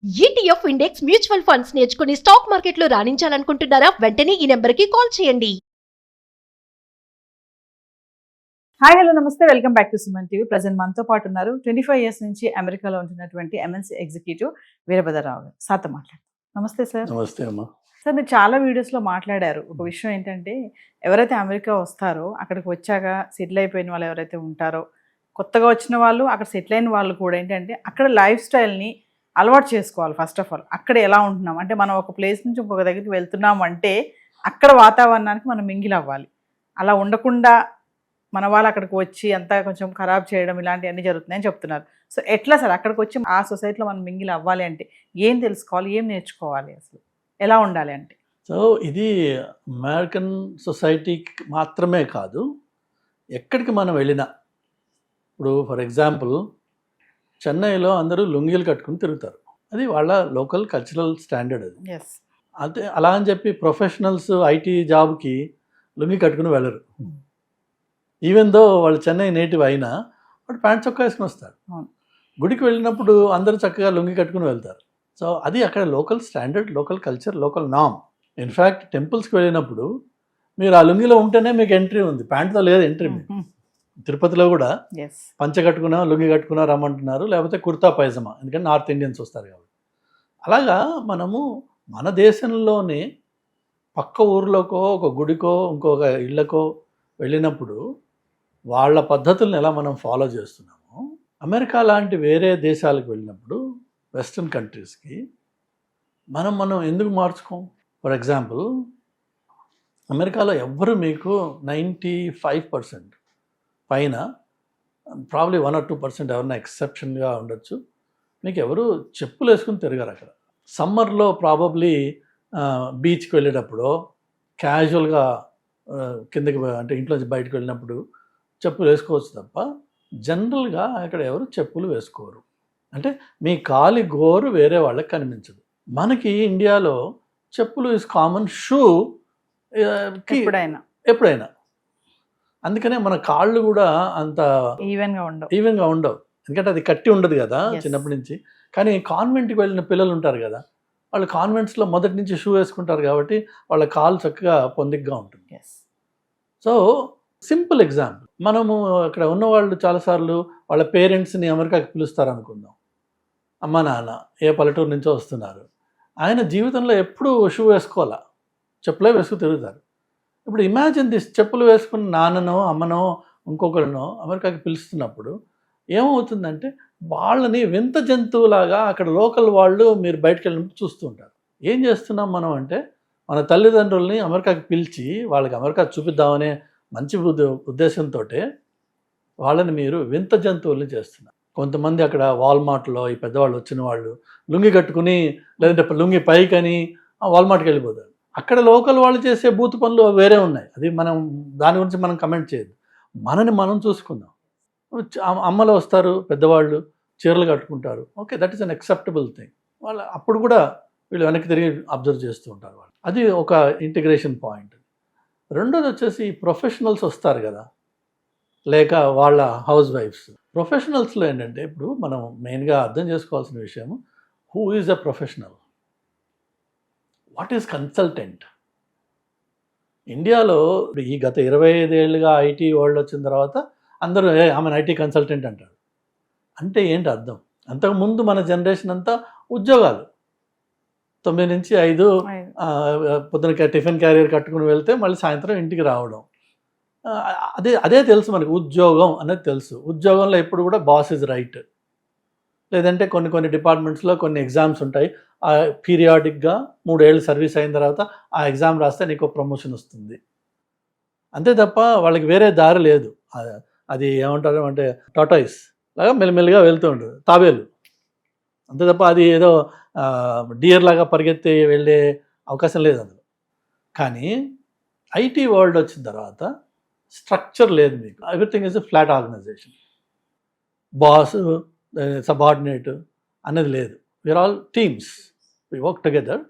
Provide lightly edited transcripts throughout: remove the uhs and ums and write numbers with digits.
ETF index mutual funds నేర్చుకుని stock మార్కెట్లో రాణించాలనుకుంటున్నారా? వెంటనే ఈ నెంబర్కి కాల్ చేయండి. హాయ్ హలో నమస్తే, welcome back to Suman TV. Present మనతో పాటు ఉన్నారు 25 ఇయర్స్ నుంచి అమెరికాలో ఉంటున్నటువంటి ఎంఎన్సీ ఎగ్జిక్యూటివ్ వీరభద్రరావు గారు. సార్తో మాట్లాడతాం. నమస్తే సార్. నమస్తే అమ్మా. సార్, మీరు చాలా వీడియోస్లో మాట్లాడారు. ఒక విషయం ఏంటంటే, ఎవరైతే అమెరికా వస్తారో అక్కడికి వచ్చాక సెటిల్ అయిపోయిన వాళ్ళు ఎవరైతే ఉంటారో, కొత్తగా వచ్చిన వాళ్ళు, అక్కడ సెటిల్ అయిన వాళ్ళు కూడా ఏంటంటే అక్కడ లైఫ్ స్టైల్ని అలవాటు చేసుకోవాలి. ఫస్ట్ ఆఫ్ ఆల్ అక్కడ ఎలా ఉంటున్నాం అంటే, మనం ఒక ప్లేస్ నుంచి ఇంకొక దగ్గరికి వెళ్తున్నాం అంటే అక్కడ వాతావరణానికి మనం మింగిల్ అవ్వాలి. అలా ఉండకుండా మన వాళ్ళు అక్కడికి వచ్చి అంతా కొంచెం ఖరాబ్ చేయడం ఇలాంటివన్నీ జరుగుతున్నాయని చెప్తున్నారు. సో ఎట్లా సార్ అక్కడికి వచ్చి ఆ సొసైటీలో మనం మింగిల్ అవ్వాలి అంటే ఏం తెలుసుకోవాలి, ఏం నేర్చుకోవాలి, అసలు ఎలా ఉండాలి అంటే? సో ఇది అమెరికన్ సొసైటీకి మాత్రమే కాదు, ఎక్కడికి మనం వెళ్ళినా. ఇప్పుడు ఫర్ ఎగ్జాంపుల్ చెన్నైలో అందరూ లుంగీలు కట్టుకుని తిరుగుతారు. అది వాళ్ళ లోకల్ కల్చరల్ స్టాండర్డ్. అది ఎస్. అదే అలా అని చెప్పి ప్రొఫెషనల్స్ ఐటీ జాబ్కి లుంగి కట్టుకుని వెళ్ళరు. ఈవెన్ దో వాళ్ళు చెన్నై నేటివ్ అయినా వాడు ప్యాంట్ చొక్కా వేసుకుని వస్తాడు. గుడికి వెళ్ళినప్పుడు అందరూ చక్కగా లుంగి కట్టుకుని వెళ్తారు. సో అది అక్కడ local standard, local culture, local నామ్. ఇన్ఫ్యాక్ట్ టెంపుల్స్కి వెళ్ళినప్పుడు మీరు ఆ లుంగిలో ఉంటేనే మీకు ఎంట్రీ ఉంది, ప్యాంట్తో లేదు ఎంట్రీ. మీకు తిరుపతిలో కూడా పంచ కట్టుకున్నా లుంగి కట్టుకున్నా రమ్మంటున్నారు, లేకపోతే కుర్తా పైజమా, ఎందుకంటే నార్త్ ఇండియన్స్ వస్తారు కాబట్టి. అలాగా మనము మన దేశంలోనే పక్క ఊర్లోకో ఒక గుడికో ఇంకొక ఇళ్ళకో వెళ్ళినప్పుడు వాళ్ళ పద్ధతులను ఎలా మనం ఫాలో చేస్తున్నామో, అమెరికా లాంటి వేరే దేశాలకు వెళ్ళినప్పుడు వెస్ట్రన్ కంట్రీస్కి మనం ఎందుకు మార్చుకోం? ఫర్ ఎగ్జాంపుల్ అమెరికాలో ఎవ్వరు మీకు 95% పైన, ప్రాబ్లీ 1 or 2% ఎవరైనా ఎక్సెప్షన్గా ఉండొచ్చు, మీకు ఎవరు చెప్పులు వేసుకుని తిరగారు. అక్కడ సమ్మర్లో ప్రాబబ్లీ బీచ్కి వెళ్ళేటప్పుడు క్యాజువల్గా కిందకి అంటే ఇంట్లోంచి బయటకు వెళ్ళినప్పుడు చెప్పులు వేసుకోవచ్చు తప్ప జనరల్గా అక్కడ ఎవరు చెప్పులు వేసుకోరు. అంటే మీ కాలి గోరు వేరే వాళ్ళకి కనిపించదు. మనకి ఇండియాలో చెప్పులు ఇస్ కామన్, షూ ఎప్పుడైనా. అందుకనే మన కాళ్ళు కూడా అంత ఈవెన్గా ఉండవు, ఎందుకంటే అది కట్టి ఉండదు కదా చిన్నప్పటి నుంచి. కానీ కాన్వెంట్కి వెళ్ళిన పిల్లలు ఉంటారు కదా, వాళ్ళు కాన్వెంట్స్లో మొదటి నుంచి షూ వేసుకుంటారు కాబట్టి వాళ్ళ కాలు చక్కగా పొందిగ్గా ఉంటుంది. సో సింపుల్ ఎగ్జాంపుల్, మనము అక్కడ ఉన్నవాళ్ళు చాలాసార్లు వాళ్ళ పేరెంట్స్ని అమెరికాకి పిలుస్తారు అనుకుందాం. అమ్మ నాన్న ఏ పల్లెటూరు నుంచో వస్తున్నారు, ఆయన జీవితంలో ఎప్పుడూ షూ వేసుకోవాలా, చెప్పులే వేసుకు తిరుగుతారు. ఇప్పుడు ఇమాజిన్ దిస్, చెప్పులు వేసుకుని నాన్ననో అమ్మనో ఇంకొకరినో అమెరికాకి పిలుస్తున్నప్పుడు ఏమవుతుందంటే వాళ్ళని వింత జంతువులాగా అక్కడ లోకల్ వాళ్ళు మీరు బయటకు వెళ్ళినప్పుడు చూస్తూ ఉంటారు. ఏం చేస్తున్నాం మనం అంటే, మన తల్లిదండ్రుల్ని అమెరికాకి పిలిచి వాళ్ళకి అమెరికా చూపిద్దామనే మంచి ఉద్దేశంతో వాళ్ళని మీరు వింత జంతువుల్ని చేస్తున్నారు. కొంతమంది అక్కడ వాల్మార్ట్లో ఈ పెద్దవాళ్ళు వచ్చిన వాళ్ళు లుంగి కట్టుకుని, లేదంటే లుంగి పైకని వాల్మార్ట్కి వెళ్ళిపోతారు. అక్కడ లోకల్ వాళ్ళు చేసే బూతు పనులు వేరే ఉన్నాయి, అది మనం దాని గురించి మనం కమెంట్ చేయొద్దు. మనని మనం చూసుకుందాం. అమ్మలు వస్తారు పెద్దవాళ్ళు, చీరలు కట్టుకుంటారు, okay, that is an acceptable thing. వాళ్ళు అప్పుడు కూడా వీళ్ళు వెనక్కి తిరిగి అబ్జర్వ్ చేస్తూ ఉంటారు వాళ్ళు. అది ఒక ఇంటిగ్రేషన్ పాయింట్. రెండోది వచ్చేసి ప్రొఫెషనల్స్ వస్తారు కదా, లేక వాళ్ళ హౌస్ వైఫ్స్. ప్రొఫెషనల్స్లో ఏంటంటే ఇప్పుడు మనం మెయిన్గా అర్థం చేసుకోవాల్సిన విషయం, who is a professional, what is consultant. ఇండియాలో ఈ గత 25 ఏళ్ళుగా ఐటీ వరల్డ్ వచ్చిన తర్వాత అందరూ ఆమె ఐటీ కన్సల్టెంట్ అంటారు. అంటే ఏంటి అర్థం? అంతకుముందు మన జనరేషన్ అంతా ఉద్యోగాలు 9 నుంచి 5, పొద్దున టిఫిన్ క్యారియర్ కట్టుకుని వెళ్తే మళ్ళీ సాయంత్రం ఇంటికి రావడం, అదే తెలుసు మనకి. ఉద్యోగం అనేది తెలుసు. ఉద్యోగంలో ఎప్పుడు కూడా బాస్ ఇస్ రైట్, లేదంటే కొన్ని డిపార్ట్మెంట్స్లో కొన్ని ఎగ్జామ్స్ ఉంటాయి, పీరియాడిక్గా 3 ఏళ్ళు సర్వీస్ అయిన తర్వాత ఆ ఎగ్జామ్ రాస్తే నీకు ప్రమోషన్ వస్తుంది. అంతే తప్ప వాళ్ళకి వేరే దారి లేదు. అది ఏమంటారు అంటే టాటాయిస్ లాగా మెల్లిమెల్లిగా వెళ్తూ ఉంటుంది, తాబేలు. అంతే తప్ప అది ఏదో డియర్ లాగా పరిగెత్తి వెళ్ళే అవకాశం లేదు అందులో. కానీ ఐటీ వరల్డ్ వచ్చిన తర్వాత స్ట్రక్చర్ లేదు మీకు, everything is a flat organisation. Boss subordinate అనేది లేదు, we're all teams, we work together.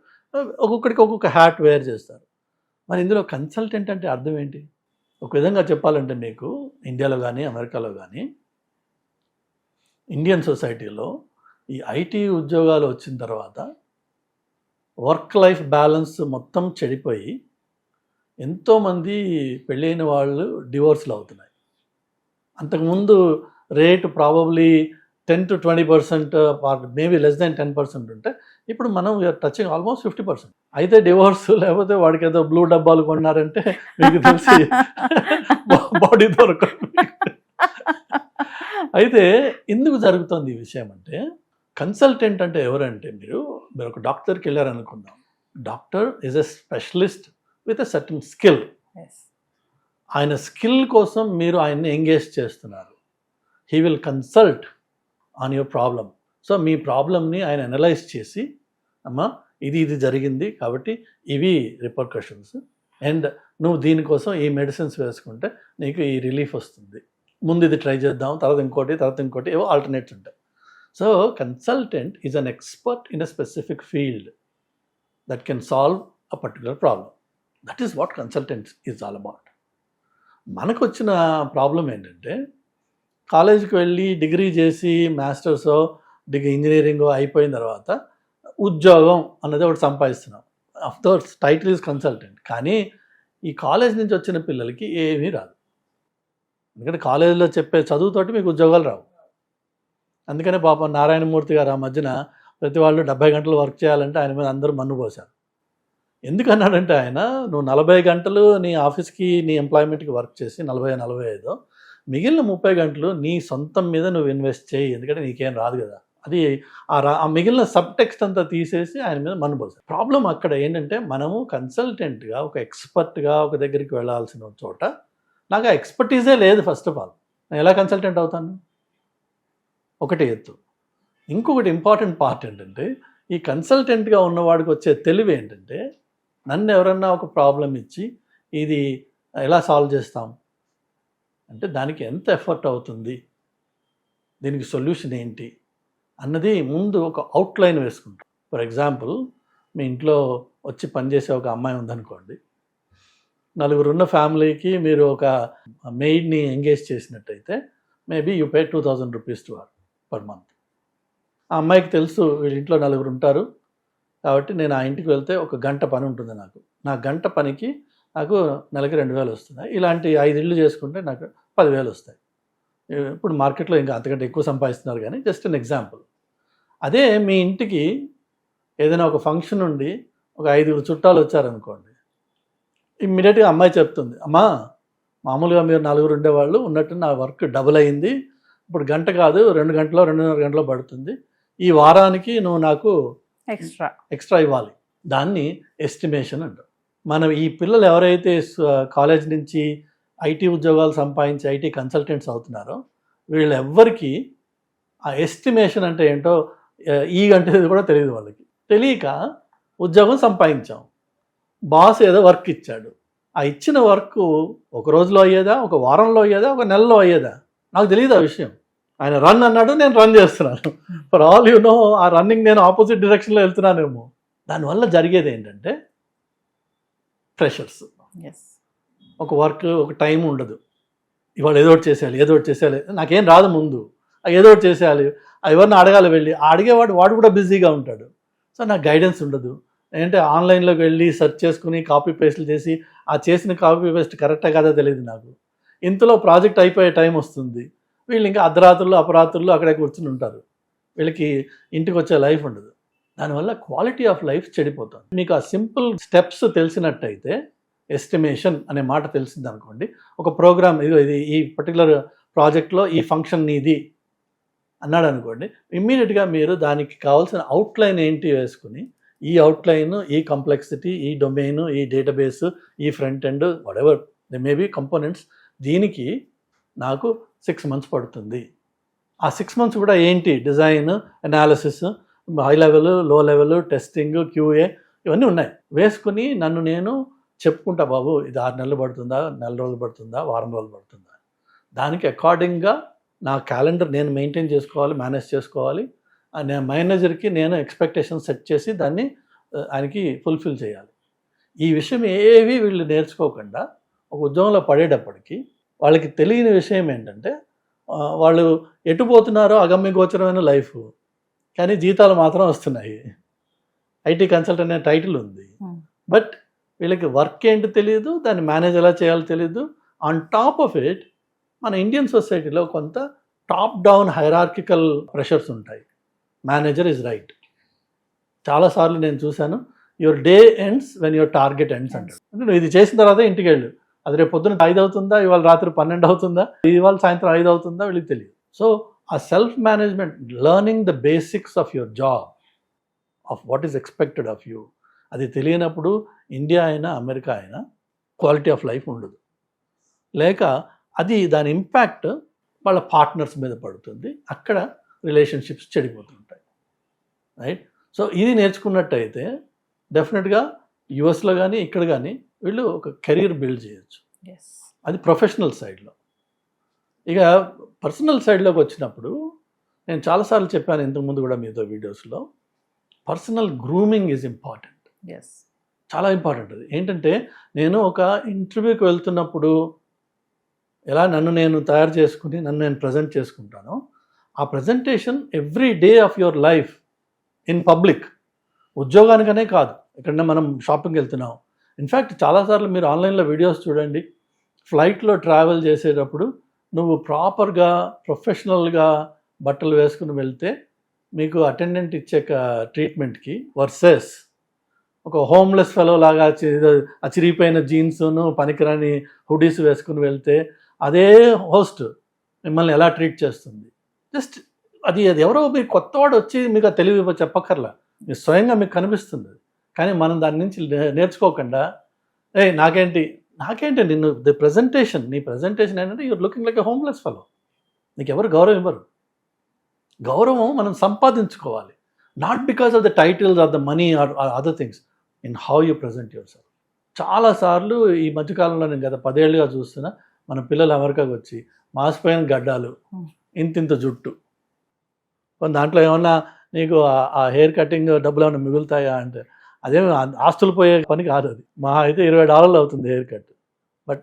ఒక్కొక్కడికి ఒక్కొక్క హ్యాట్ వేర్ చేస్తారు. మరి ఇందులో కన్సల్టెంట్ అంటే అర్థం ఏంటి? ఒక విధంగా చెప్పాలంటే మీకు ఇండియాలో కానీ అమెరికాలో కానీ ఇండియన్ సొసైటీలో ఈ ఐటీ ఉద్యోగాలు వచ్చిన తర్వాత వర్క్ లైఫ్ బ్యాలెన్స్ మొత్తం చెడిపోయి ఎంతోమంది పెళ్ళైన వాళ్ళు డివోర్స్లు అవుతున్నాయి. అంతకుముందు rate probably 10-20%, maybe less than 10% ఉంటే ఇప్పుడు మనం వీఆర్ టచింగ్ ఆల్మోస్ట్ 50%. అయితే డివోర్స్, లేకపోతే వాడికి ఏదో బ్లూ డబ్బాలు కొన్నారంటే మీకు తెలిసి బాడీ దొరకదు. అయితే ఎందుకు జరుగుతుంది ఈ విషయం అంటే, కన్సల్టెంట్ అంటే ఎవరంటే, మీరు ఒక డాక్టర్కి వెళ్ళారనుకుందాం. Doctor is a specialist with a certain skill. ఆయన స్కిల్ కోసం మీరు ఆయన్ని ఎంగేజ్ చేస్తున్నారు. He will consult on your problem. So మీ ప్రాబ్లమ్ని ఆయన అనలైజ్ చేసి, అమ్మా ఇది జరిగింది కాబట్టి ఇవి రిపర్కషన్స్, అండ్ నువ్వు దీనికోసం ఈ మెడిసిన్స్ వేసుకుంటే నీకు ఈ రిలీఫ్ వస్తుంది, ముందు ఇది ట్రై చేద్దాం, తర్వాత ఇంకోటి ఏవో ఆల్టర్నేట్స్ ఉంటాయి. So consultant is an expert in a specific field that can solve a particular problem. That is what consultant is all about. మనకు వచ్చిన ప్రాబ్లం ఏంటంటే, కాలేజీకి వెళ్ళి డిగ్రీ చేసి మాస్టర్సో ఇంజనీరింగో అయిపోయిన తర్వాత ఉద్యోగం అన్నది ఒకటి సంపాదిస్తున్నాం. Of course title is consultant, కానీ ఈ కాలేజ్ నుంచి వచ్చిన పిల్లలకి ఏమీ రాదు. ఎందుకంటే కాలేజీలో చెప్పే చదువుతోటి మీకు ఉద్యోగాలు రావు. అందుకనే పాపం నారాయణమూర్తి గారు ఆ మధ్యన ప్రతి వాళ్ళు 70 గంటలు వర్క్ చేయాలంటే ఆయన మీద అందరూ మన్ను పోశారు. ఎందుకన్నాడంటే ఆయన, నువ్వు 40 గంటలు నీ ఆఫీస్కి నీ ఎంప్లాయ్మెంట్కి వర్క్ చేసి 40-45 మిగిలిన 30 గంటలు నీ సొంతం మీద నువ్వు ఇన్వెస్ట్ చేయి, ఎందుకంటే నీకేం రాదు కదా. అది ఆ మిగిలిన సబ్ టెక్స్ట్ అంతా తీసేసి ఆయన మీద మన్ను పోశారు. ప్రాబ్లం అక్కడ ఏంటంటే, మనము కన్సల్టెంట్గా ఒక ఎక్స్పర్ట్గా ఒక దగ్గరికి వెళ్ళాల్సిన చోట నాకు ఆ ఎక్స్పర్టీజే లేదు. ఫస్ట్ ఆఫ్ ఆల్ నేను ఎలా కన్సల్టెంట్ అవుతాను? ఒకటి ఎత్తు. ఇంకొకటి ఇంపార్టెంట్ పార్ట్ ఏంటంటే, ఈ కన్సల్టెంట్గా ఉన్నవాడికి వచ్చే తెలివి ఏంటంటే, నన్ను ఎవరన్నా ఒక ప్రాబ్లం ఇచ్చి ఇది ఎలా సాల్వ్ చేస్తాం అంటే దానికి ఎంత ఎఫర్ట్ అవుతుంది, దీనికి సొల్యూషన్ ఏంటి అన్నది ముందు ఒక అవుట్లైన్ వేసుకుంటాం. ఫర్ ఎగ్జాంపుల్, మీ ఇంట్లో వచ్చి పనిచేసే ఒక అమ్మాయి ఉందనుకోండి, 4 ఉన్న ఫ్యామిలీకి మీరు ఒక మెయిడ్ని ఎంగేజ్ చేసినట్టయితే maybe you pay 2000 rupees to her per month. ఆ అమ్మాయికి తెలుసు వీళ్ళ ఇంట్లో 4 ఉంటారు కాబట్టి నేను ఆ ఇంటికి వెళ్తే ఒక గంట పని ఉంటుంది, నా గంట పనికి నాకు నెలకి 2000 వస్తున్నాయి. ఇలాంటి 5 ఇళ్ళు చేసుకుంటే నాకు 10,000 వస్తాయి. ఇప్పుడు మార్కెట్లో ఇంకా అంతకంటే ఎక్కువ సంపాదిస్తున్నారు, కానీ జస్ట్ అన్ ఎగ్జాంపుల్. అదే మీ ఇంటికి ఏదైనా ఒక ఫంక్షన్ ఉండి ఒక 5 చుట్టాలు వచ్చారనుకోండి, ఇమ్మీడియట్గా అమ్మాయి చెప్తుంది, అమ్మా మామూలుగా మీరు 4 ఉండేవాళ్ళు ఉన్నట్టు నా వర్క్ డబుల్ అయింది, ఇప్పుడు గంట కాదు 2 గంటలో 2.5 గంటలో పడుతుంది, ఈ వారానికి నువ్వు నాకు ఎక్స్ట్రా ఇవ్వాలి. దాన్ని ఎస్టిమేషన్ అంటారు. మనం ఈ పిల్లలు ఎవరైతే కాలేజ్ నుంచి ఐటీ ఉద్యోగాలు సంపాదించి ఐటీ కన్సల్టెంట్స్ అవుతున్నారో వీళ్ళెవ్వరికీ ఆ ఎస్టిమేషన్ అంటే ఏంటో ఈ గంటది కూడా తెలియదు. వాళ్ళకి తెలియక ఉద్యోగం సంపాదించాం, బాస్ ఏదో వర్క్ ఇచ్చాడు, ఆ ఇచ్చిన వర్క్ ఒక రోజులో అయ్యేదా, ఒక వారంలో అయ్యేదా, ఒక నెలలో అయ్యేదా నాకు తెలియదు ఆ విషయం. ఆయన రన్ అన్నాడు, నేను రన్ చేస్తున్నాను. ఫర్ ఆల్ యూ నో ఆ రన్నింగ్ నేను ఆపోజిట్ డైరెక్షన్లో వెళ్తున్నానేమో. దానివల్ల జరిగేది ఏంటంటే ప్రెషర్స్. ఒక వర్క్ ఒక టైం ఉండదు, ఇవాళ ఏదో ఒకటి చేసేయాలి, నాకేం రాదు ముందు, ఏదో ఒకటి చేసేయాలి, ఎవరిని అడగాలి, వెళ్ళి వాడు కూడా బిజీగా ఉంటాడు. సో నాకు గైడెన్స్ ఉండదు. ఏంటంటే ఆన్లైన్లోకి వెళ్ళి సెర్చ్ చేసుకుని కాపీ పేస్ట్లు చేసి ఆ చేసిన కాపీ పేస్ట్ కరెక్టా కాదా తెలియదు నాకు. ఇంతలో ప్రాజెక్ట్ అయిపోయే టైం వస్తుంది, వీళ్ళు ఇంకా అర్ధరాత్రులు అపరాత్రులు అక్కడే కూర్చుని ఉంటారు, వీళ్ళకి ఇంటికి వచ్చే లైఫ్ ఉండదు. దానివల్ల క్వాలిటీ ఆఫ్ లైఫ్ చెడిపోతుంది. మీకు ఆ సింపుల్ స్టెప్స్ తెలిసినట్టయితే, ఎస్టిమేషన్ అనే మాట తెలిసింది అనుకోండి, ఒక ప్రోగ్రామ్ ఇది ఈ పర్టికులర్ ప్రాజెక్ట్లో ఈ ఫంక్షన్ ఇది అన్నాడు అనుకోండి, ఇమ్మీడియట్గా మీరు దానికి కావాల్సిన అవుట్లైన్ ఏంటి వేసుకుని, ఈ అవుట్లైన్, ఈ కంప్లెక్సిటీ, ఈ డొమైన్, ఈ డేటాబేస్, ఈ front end, whatever they may be components, దీనికి నాకు 6 months పడుతుంది. ఆ 6 months కూడా ఏంటి, డిజైన్, అనాలిసిస్, హై లెవెల్, లో లెవెల్, టెస్టింగ్, క్యూఏ ఇవన్నీ ఉన్నాయి. వేసుకుని నన్ను నేను చెప్పుకుంటా, బాబు ఇది 6 నెలలు పడుతుందా, నెల రోజులు పడుతుందా, వారం రోజులు పడుతుందా, దానికి అకార్డింగ్గా నా క్యాలెండర్ నేను మెయింటైన్ చేసుకోవాలి, మేనేజ్ చేసుకోవాలి. నేను మేనేజర్కి నేను ఎక్స్పెక్టేషన్ సెట్ చేసి దాన్ని ఆయనకి ఫుల్ఫిల్ చేయాలి. ఈ విషయం ఏవి వీళ్ళు నేర్చుకోకుండా ఒక ఉద్యోగంలో పడేటప్పటికి వాళ్ళకి తెలియని విషయం ఏంటంటే, వాళ్ళు ఎటు పోతున్నారో అగమ్య గోచరమైన లైఫ్. కానీ జీతాలు మాత్రం వస్తున్నాయి. ఐటీ కన్సల్టెంట్ అనే టైటిల్ ఉంది, బట్ వీళ్ళకి వర్క్ ఏంటి తెలియదు, దాన్ని మేనేజ్ ఎలా చేయాలో తెలియదు. ఆన్ టాప్ ఆఫ్ ఇట్ మన ఇండియన్ సొసైటీలో కొంత టాప్ డౌన్ హైరార్కికల్ ప్రెషర్స్ ఉంటాయి. Manager is right. చాలాసార్లు నేను చూశాను, your day ends when your target ends అంటాడు. అంటే నువ్వు ఇది చేసిన తర్వాత ఇంటికి వెళ్ళు, అది రేపు పొద్దున్న 5 అవుతుందా, ఇవాళ రాత్రి 12 అవుతుందా, ఇవాళ సాయంత్రం 5 అవుతుందా, వీళ్ళకి తెలియదు. సో ఆ self management, learning the basics of your job, of what is expected of you, అది తెలియనప్పుడు ఇండియా అయినా అమెరికా అయినా క్వాలిటీ ఆఫ్ లైఫ్ ఉండదు. లేక అది దాని ఇంపాక్ట్ వాళ్ళ పార్ట్నర్స్ మీద పడుతుంది, అక్కడ రిలేషన్షిప్స్ చెడిపోతుంటాయి, రైట్? సో ఇది నేర్చుకున్నట్టయితే డెఫినెట్గా యుఎస్లో కానీ ఇక్కడ కానీ వీళ్ళు ఒక కెరీర్ బిల్డ్ చేయొచ్చు. అది ప్రొఫెషనల్ సైడ్లో. ఇక పర్సనల్ సైడ్లోకి వచ్చినప్పుడు నేను చాలాసార్లు చెప్పాను ఇంతకుముందు కూడా మీతో వీడియోస్లో, పర్సనల్ గ్రూమింగ్ ఈజ్ ఇంపార్టెంట్. చాలా ఇంపార్టెంట్. అది ఏంటంటే నేను ఒక ఇంటర్వ్యూకి వెళ్తున్నప్పుడు ఎలా నన్ను నేను తయారు చేసుకుని నన్ను నేను ప్రజెంట్ చేసుకుంటానో, ఆ presentation every day of your life in public, ఉద్యోగానికనే కాదు, ఎక్కడన్నా మనం షాపింగ్కి వెళ్తున్నాం. ఇన్ఫ్యాక్ట్ చాలాసార్లు మీరు ఆన్లైన్లో వీడియోస్ చూడండి, ఫ్లైట్లో ట్రావెల్ చేసేటప్పుడు నువ్వు ప్రాపర్గా ప్రొఫెషనల్గా బట్టలు వేసుకుని వెళ్తే మీకు అటెండెంట్ ఇచ్చే ట్రీట్మెంట్కి వర్సెస్ ఒక హోమ్లెస్ ఫెలో లాగా చిరిగిపోయిన జీన్స్ను పనికిరాని హుడీస్ వేసుకుని వెళ్తే అదే హోస్ట్ మిమ్మల్ని ఎలా ట్రీట్ చేస్తుంది. జస్ట్ అది ఎవరో మీరు కొత్తవాడు వచ్చి మీకు ఆ తెలివి చెప్పక్కర్లా, మీరు స్వయంగా మీకు కనిపిస్తుంది. కానీ మనం దాని నుంచి నేర్చుకోకుండా నాకేంటి నిన్ను నీ ప్రజెంటేషన్ ఏంటంటే your looking like a homeless fellow, నీకు ఎవరు గౌరవం ఇవ్వరు. గౌరవం మనం సంపాదించుకోవాలి, not because of the titles of the money are other things, in how you present your self. చాలాసార్లు ఈ మధ్యకాలంలో నేను గత 10 ఏళ్ళుగా చూస్తున్నా, మన పిల్లలు అమెరికాకి వచ్చి మాసిపోయిన గడ్డాలు, ఇంతింత జుట్టు, దాంట్లో ఏమన్నా నీకు ఆ హెయిర్ కటింగ్ డబ్బులు ఏమైనా మిగులుతాయా అంటే అదేమి ఆస్తులు పోయే పని కాదు. అది మా అయితే $20 అవుతుంది hair cut. But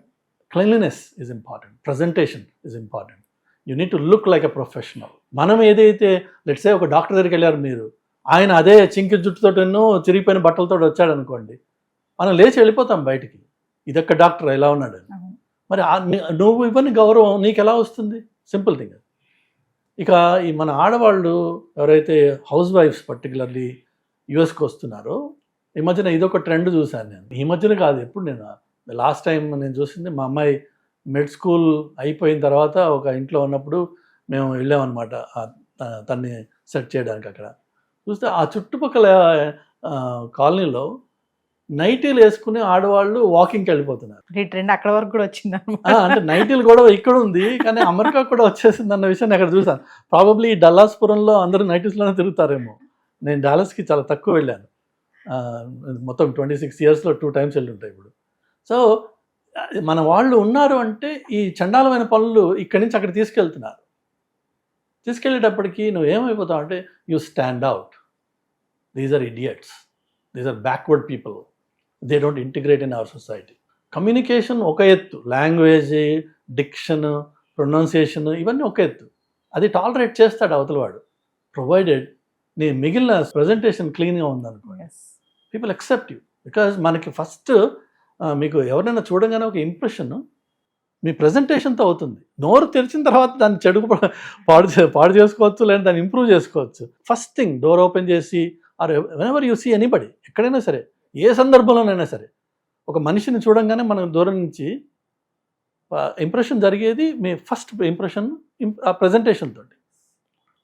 cleanliness is important, presentation is important. You need to look like a professional. మనం ఏదైతే లెట్స్ సే ఒక డాక్టర్ దగ్గరికి వెళ్ళారు మీరు, ఆయన అదే చింకి జుట్టుతోటెన్నో చిరిగిపోయిన బట్టలతో వచ్చాడు అనుకోండి, మనం లేచి వెళ్ళిపోతాం బయటికి, ఇదొక్క డాక్టర్ ఎలా ఉన్నాడు. మరి నువ్వు ఇవన్నీ గౌరవం నీకు ఎలా వస్తుంది? Simple thing. ఇక ఈ మన ఆడవాళ్ళు ఎవరైతే హౌస్ వైఫ్స్ పర్టికులర్లీ యుఎస్కి వస్తున్నారో, ఈ మధ్యన ఇదొక ట్రెండ్ చూశాను నేను. ఈ మధ్యన కాదు, ఎప్పుడు నేను లాస్ట్ టైం నేను చూసింది, మా అమ్మాయి మిడ్ స్కూల్ అయిపోయిన తర్వాత ఒక ఇంట్లో ఉన్నప్పుడు మేము వెళ్ళామన్నమాట తన్ని సెట్ చేయడానికి. అక్కడ చూస్తే ఆ చుట్టుపక్కల కాలనీలో నైటీలు వేసుకుని ఆడవాళ్ళు వాకింగ్కి వెళ్ళిపోతున్నారు. ఈ ట్రెండ్ అక్కడ వరకు కూడా వచ్చింది. అంటే నైటీలు కూడా ఇక్కడ ఉంది, కానీ అమెరికా కూడా వచ్చేసింది అన్న విషయాన్ని అక్కడ చూసాను. ప్రాబబ్లీ ఈ డల్లాస్పురంలో అందరూ నైటీస్లోనే తిరుగుతారేమో. నేను డాలస్కి చాలా తక్కువ వెళ్ళాను, మొత్తం 26 yearsలో 2 times వెళ్ళి ఉంటాయి ఇప్పుడు. సో మన వాళ్ళు ఉన్నారు అంటే ఈ చండాలమైన పనులు ఇక్కడి నుంచి అక్కడ తీసుకెళ్తున్నారు. తీసుకెళ్ళేటప్పటికి నువ్వు ఏమైపోతావు అంటే you stand out. These are idiots, these are backward people, they don't integrate in our society. Communication ఒక ఎత్తు, లాంగ్వేజ్, డిక్షన్, ప్రొనౌన్సియేషన్ ఇవన్నీ ఒక ఎత్తు, అది టాలరేట్ చేస్తాడు అవతలవాడు, ప్రొవైడెడ్ నీ మిగిలిన ప్రజెంటేషన్ క్లీన్గా ఉందనుకోండి. People accept you. బికాజ్ మనకి ఫస్ట్ మీకు ఎవరైనా చూడగానే ఒక ఇంప్రెషన్ మీ ప్రజెంటేషన్తో అవుతుంది. నోరు తెరిచిన తర్వాత దాన్ని చెడు పాడు చేసుకోవచ్చు, లేదా దాన్ని ఇంప్రూవ్ చేసుకోవచ్చు. ఫస్ట్ థింగ్ డోర్ ఓపెన్ చేసి or whenever you see anybody, ఎక్కడైనా సరే, ఏ సందర్భంలోనైనా సరే, ఒక మనిషిని చూడంగానే మనం దూరం నుంచి ఇంప్రెషన్ జరిగేది మీ ఫస్ట్ ఇంప్రెషన్ ఆ ప్రజెంటేషన్ తోటి.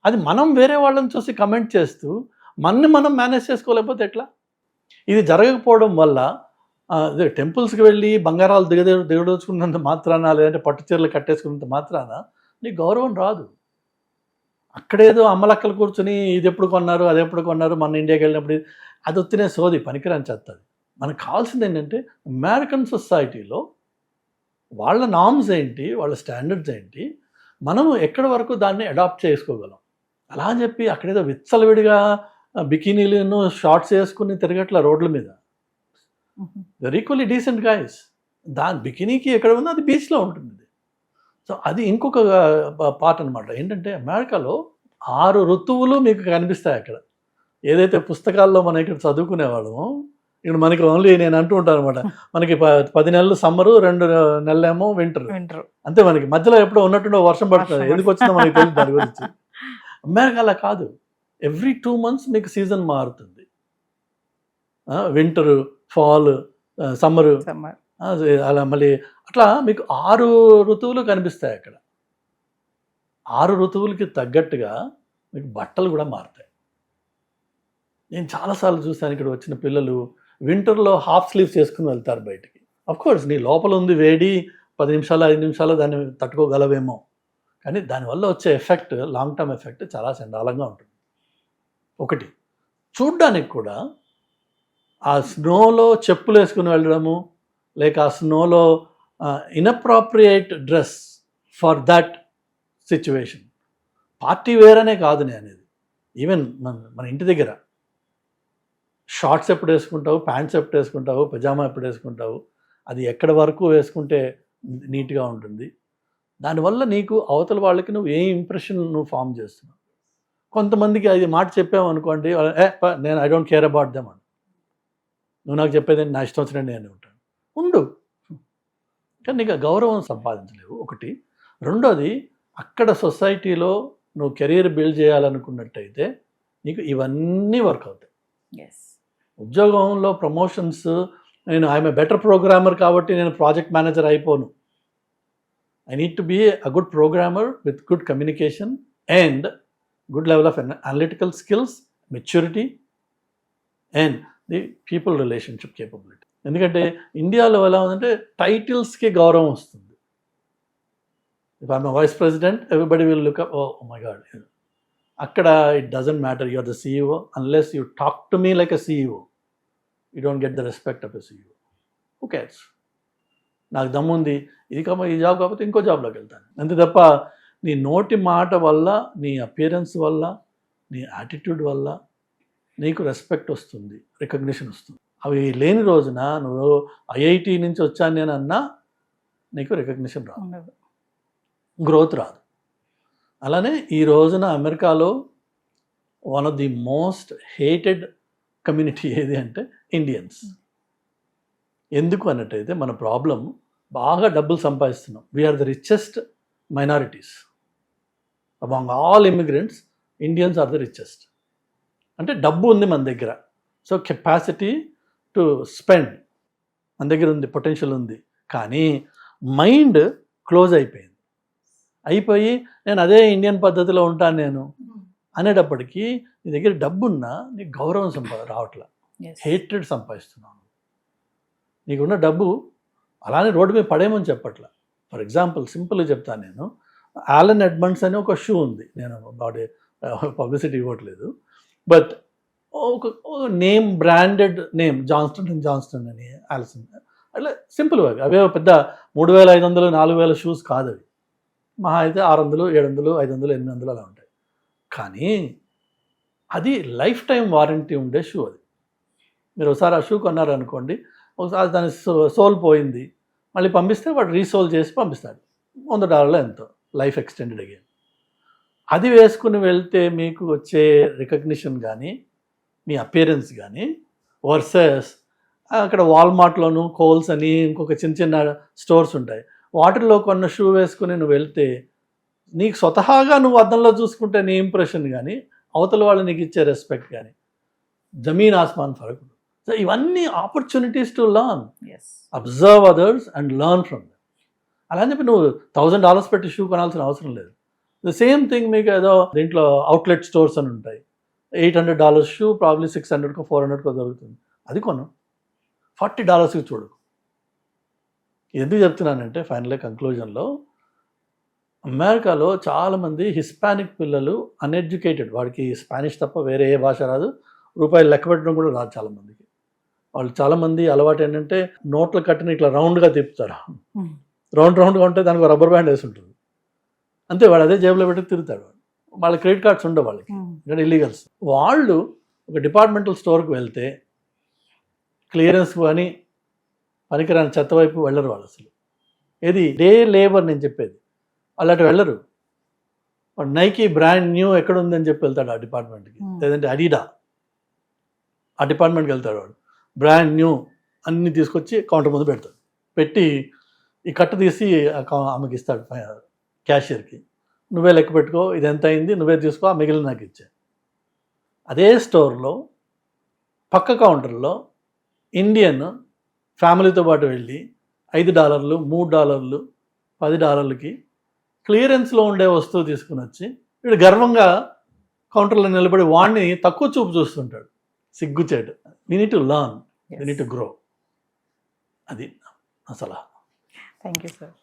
అది మనం వేరే వాళ్ళని చూసి కమెంట్ చేస్తూ మనం మేనేజ్ చేసుకోలేకపోతే ఎట్లా? ఇది జరగకపోవడం వల్ల టెంపుల్స్కి వెళ్ళి బంగారాలు దిగదోచుకున్నంత మాత్రాన, లేదంటే పట్టు చీరలు కట్టేసుకున్నంత మాత్రాన నీకు గౌరవం రాదు. అక్కడేదో అమ్మలక్కలు కూర్చొని ఇది ఎప్పుడు కొన్నారు, అది ఎప్పుడు కొన్నారు, మన ఇండియాకి వెళ్ళినప్పుడు అది వచ్చినే సోది, పనికిరాని చేస్తుంది. మనకు కావాల్సింది ఏంటంటే అమెరికన్ సొసైటీలో వాళ్ళ నార్మ్స్ ఏంటి, వాళ్ళ స్టాండర్డ్స్ ఏంటి, మనము ఎక్కడి వరకు దాన్ని అడాప్ట్ చేసుకోగలం. అలా అని చెప్పి అక్కడేదో విచ్చలవిడిగా బికినీలను షార్ట్స్ వేసుకుని తిరగట్ల రోడ్ల మీద. There equally decent guys. దాని బికినీకి ఎక్కడ ఉందో అది బీచ్లో ఉంటుంది. సో అది ఇంకొక పార్ట్ అనమాట. ఏంటంటే అమెరికాలో 6 ఋతువులు మీకు కనిపిస్తాయి అక్కడ. ఏదైతే పుస్తకాల్లో మనం ఇక్కడ చదువుకునేవాళ్ళమో ఇక్కడ మనకి ఓన్లీ నేను అంటూ ఉంటాను అనమాట, మనకి 10 నెలలు సమ్మరు, 2 నెలలేమో వింటర్. అంతే, మనకి మధ్యలో ఎప్పుడో ఉన్నట్టుండో వర్షం పడుతుంది, ఎందుకు వచ్చిందో మనకి తెలియదు దాని గురించి. అమెరికా అలా కాదు, ఎవ్రీ 2 months మీకు సీజన్ మారుతుంది. వింటరు, ఫాల్, సమ్మరు, అలా మళ్ళీ అట్లా మీకు 6 ఋతువులు కనిపిస్తాయి అక్కడ. 6 ఋతువులకి తగ్గట్టుగా మీకు బట్టలు కూడా మారుతాయి. నేను చాలాసార్లు చూశాను ఇక్కడ వచ్చిన పిల్లలు వింటర్లో హాఫ్ స్లీవ్స్ వేసుకుని వెళ్తారు బయటికి. అఫ్కోర్స్ నీ లోపల ఉంది వేడి, 10 నిమిషాలు 5 నిమిషాలు దాన్ని తట్టుకోగలవేమో, కానీ దానివల్ల వచ్చే ఎఫెక్ట్, లాంగ్ టర్మ్ ఎఫెక్ట్ చాలా చండాలంగా ఉంటుంది. ఒకటి, చూడ్డానికి కూడా ఆ స్నోలో చెప్పులు వేసుకుని వెళ్ళడము, లేక ఆ స్నోలో inappropriate dress for that situation. Party wear అనే కాదు నేను అనేది, ఈవెన్ మన ఇంటి దగ్గర షార్ట్స్ ఎప్పుడు వేసుకుంటావు, ప్యాంట్స్ ఎప్పుడు వేసుకుంటావు, పజామా ఎప్పుడు వేసుకుంటావు, అది ఎక్కడి వరకు వేసుకుంటే నీట్గా ఉంటుంది. దానివల్ల నీకు అవతల వాళ్ళకి నువ్వు ఏ ఇంప్రెషన్ నువ్వు ఫామ్ చేస్తున్నావు. కొంతమందికి అది మాట చెప్పావు అనుకోండి, నేను I don't care about them అని, నువ్వు నాకు చెప్పేది నా ఇష్టం వచ్చినట్టు నేను ఉంటాను, ఉండు, కానీ నీకు ఆ గౌరవం సంపాదించలేవు. ఒకటి. రెండోది, అక్కడ సొసైటీలో నువ్వు కెరీర్ బిల్డ్ చేయాలనుకున్నట్టయితే నీకు ఇవన్నీ వర్క్ అవుతాయి. ఉద్యోగంలో ప్రమోషన్స్, నేను ఐఎమ్ ఏ బెటర్ ప్రోగ్రామర్ కాబట్టి నేను ప్రాజెక్ట్ మేనేజర్ అయిపోను. I need to be a good programmer with good communication and good level of analytical skills, maturity and the people relationship capability. ఎందుకంటే ఇండియాలో ఎలా ఉందంటే టైటిల్స్కి గౌరవం వస్తుంది. If I'm vice president, everybody will look up, oh my God. అక్కడ it doesn't matter, you are the CEO unless you talk to me like a CEO. You don't get the respect of a CEO. Who cares? నాకు దమ్ముంది, ఈ job కాకపోతే ఇంకో జాబ్లోకి వెళ్తాను, అంతే తప్ప నీ నోటి మాట వల్ల, నీ అపియరెన్స్ వల్ల, నీ యాటిట్యూడ్ వల్ల నీకు రెస్పెక్ట్ వస్తుంది, రికగ్నిషన్ వస్తుంది. అవి లేని రోజున నువ్వు IIT నుంచి వచ్చాను నేను అన్నా నీకు రికగ్నిషన్ రాదు, గ్రోత్ రాదు. అలానే ఈ రోజున అమెరికాలో one of the most hated community ఏది అంటే ఇండియన్స్. ఎందుకు అన్నట్టయితే మన ప్రాబ్లం, బాగా డబ్బులు సంపాదిస్తున్నాం. We are the richest minorities among all immigrants. Indians are the richest. అంటే డబ్బు ఉంది మన దగ్గర, సో కెపాసిటీ టు స్పెండ్ మన దగ్గర ఉంది, పొటెన్షియల్ ఉంది. కానీ మైండ్ క్లోజ్ అయిపోయి నేను అదే ఇండియన్ పద్ధతిలో ఉంటాను నేను అనేటప్పటికీ నీ దగ్గర డబ్బున్నా నీకు గౌరవం రావట్లా, హేట్రెడ్ సంపాదిస్తున్నాను. నీకున్న డబ్బు అలానే రోడ్డు మీద పడేమని చెప్పట్లా. ఫర్ ఎగ్జాంపుల్ సింపుల్గా చెప్తాను నేను, ఆలన్ ఎడ్మండ్స్ అని ఒక షూ ఉంది, నేను బాడీ పబ్లిసిటీ ఇవ్వట్లేదు, బట్ ఒక నేమ్, బ్రాండెడ్ నేమ్, జాన్స్టన్ అని, ఆలిసన్, అట్లా సింపుల్గా అవే పెద్ద 3500 4000 షూస్ కాదు అవి. మహా అయితే 600 700 500 800 అలా ఉంటాయి. కానీ అది లైఫ్ టైం వారంటీ ఉండే షూ. అది మీరు ఒకసారి ఆ షూ కొన్నారనుకోండి, ఒకసారి దాని సోల్ పోయింది, మళ్ళీ పంపిస్తే వాడు రీసోల్ చేసి పంపిస్తాడు, $100 ఎంతో, లైఫ్ ఎక్స్టెండెడ్ అగైన్. అది వేసుకుని వెళ్తే మీకు వచ్చే రికగ్నిషన్ కానీ మీ అపియరెన్స్ కానీ వర్సెస్ అక్కడ వాల్మార్ట్లోను, కోల్స్ అని ఇంకొక చిన్న స్టోర్స్ ఉంటాయి, వాటిల్లో కొన్న షూ వేసుకుని నువ్వు వెళ్తే నీకు స్వతహాగా నువ్వు అద్దంలో చూసుకుంటే నీ ఇంప్రెషన్ కానీ అవతల వాళ్ళు నీకు ఇచ్చే రెస్పెక్ట్ కానీ జమీన్ ఆస్మాన్ ఫరక్. సో ఇవన్నీ opportunities to learn, observe others and learn from them. అలా అని చెప్పి నువ్వు $1000 పెట్టి షూ కొనాల్సిన అవసరం లేదు. ద సేమ్ థింగ్ మీకు ఏదో దీంట్లో అవుట్లెట్ స్టోర్స్ అని ఉంటాయి, $800 షూ ప్రాబ్లీ 600కో 400కో దొరుకుతుంది, అది కొను. $40కి చూడు. ఎందుకు చెప్తున్నానంటే ఫైనల్గా కంక్లూజన్లో, అమెరికాలో చాలామంది హిస్పానిక్ పిల్లలు అన్ఎడ్యుకేటెడ్, వాడికి స్పానిష్ తప్ప వేరే ఏ భాష రాదు, రూపాయలు లెక్క పెట్టడం కూడా రాదు చాలామందికి. వాళ్ళు చాలామంది అలవాటు ఏంటంటే నోట్లు కట్టిన ఇట్లా రౌండ్గా తిప్పుతారు, రౌండ్గా ఉంటే దానికి రబ్బర్ బ్యాండ్ వేసి ఉంటుంది, అంతే, వాడు అదే జేబులో పెట్టి తిరుగుతాడు. వాళ్ళ క్రెడిట్ కార్డ్స్ ఉండవు వాళ్ళకి, ఇక్కడ ఇల్లీగల్స్. వాళ్ళు ఒక డిపార్ట్మెంటల్ స్టోర్కి వెళ్తే క్లియరెన్స్ అని పనికిరాని చెత్త వైపు వెళ్ళరు వాళ్ళు. అసలు ఏది డే లేబర్ నేను చెప్పేది, వాళ్ళు అటు వెళ్ళరు. వాడు నైకీ బ్రాండ్ న్యూ ఎక్కడ ఉందని చెప్పి వెళ్తాడు ఆ డిపార్ట్మెంట్కి, లేదంటే అడిడా ఆ డిపార్ట్మెంట్కి వెళ్తాడు. వాడు బ్రాండ్ న్యూ అన్నీ తీసుకొచ్చి కౌంటర్ ముందు పెడతాడు. పెట్టి ఈ కట్ట తీసి ఆమెకి ఇస్తాడు క్యాషియర్కి, నువ్వే లెక్క పెట్టుకో, ఇది ఎంత అయింది నువ్వే తీసుకో, ఆ మిగిలిన నాకు ఇచ్చా. అదే స్టోర్లో పక్క కౌంటర్లో ఇండియన్ ఫ్యామిలీతో పాటు వెళ్ళి $5, $3, $10కి క్లియరెన్స్లో ఉండే వస్తువు తీసుకుని వచ్చి వీడు గర్వంగా కౌంటర్లో నిలబడి వాడిని తక్కువ చూపు చూస్తుంటాడు. సిగ్గుచేటు. We need to learn, we need to grow. అది అసలు. Thank you sir.